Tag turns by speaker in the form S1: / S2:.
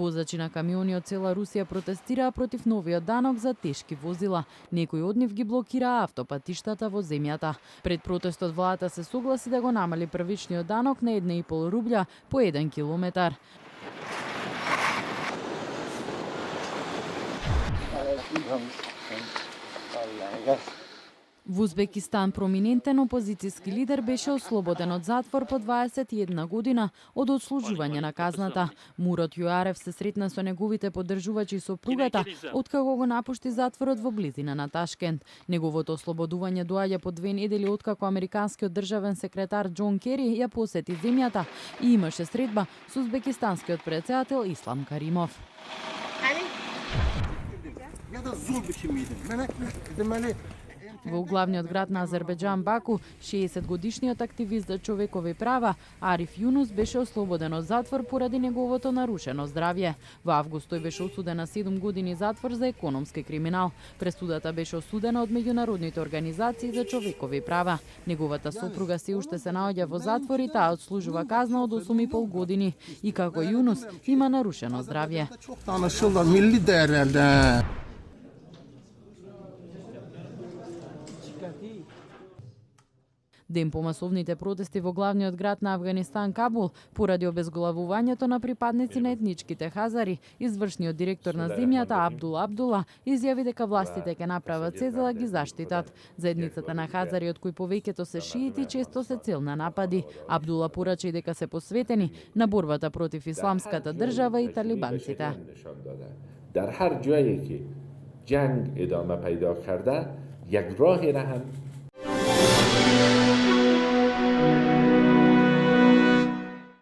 S1: Возачи на камиони од цела Русија протестираа против новиот данок за тешки возила. Некои од нив ги блокираа автопатиштата во земјата. Пред протестот владата се согласи да го намали првичниот данок на 1,5 рублја по 1 километар. Во Узбекистан проминентен опозицијски лидер беше ослободен од затвор по 21 година од одслужување на казната. Мурат Јуарев се сретна со неговите поддржувачи и сопругата откако го напушти затворот во близина на Ташкент. Неговото ослободување доаѓа по 2 недели откако американскиот државен секретар Џон Кери ја посети земјата и имаше средба со узбекистанскиот претседател Ислам Каримов. Во главниот град на Азербејџан Баку, 60-годишниот активист за човекови права Ариф Јунус беше ослободен од затвор поради неговото нарушено здравје. Во август тој беше осуден на 7 години затвор за економски криминал. Пресудата беше осудена од меѓународните организации за човекови права. Неговата сопруга се уште се наоѓа во затвор и таа одслужува казна од 8,5 години и како Јунус има нарушено здравје. Ден по масовните протести во главниот град на Авганистан Кабул поради обезглавувањето на припадници на етничките хазари, извршниот директор на земјата Абдула Абдула изјави дека властите ќе направат се за да ги заштитат. Заедницата на хазари од кои повеќето се шиити често се цел на напади. Абдула порача и дека се посветени на борбата против исламската држава и талибанците.
S2: در هر جایی که جنگ ادامه پیدا کرده یک راه را هم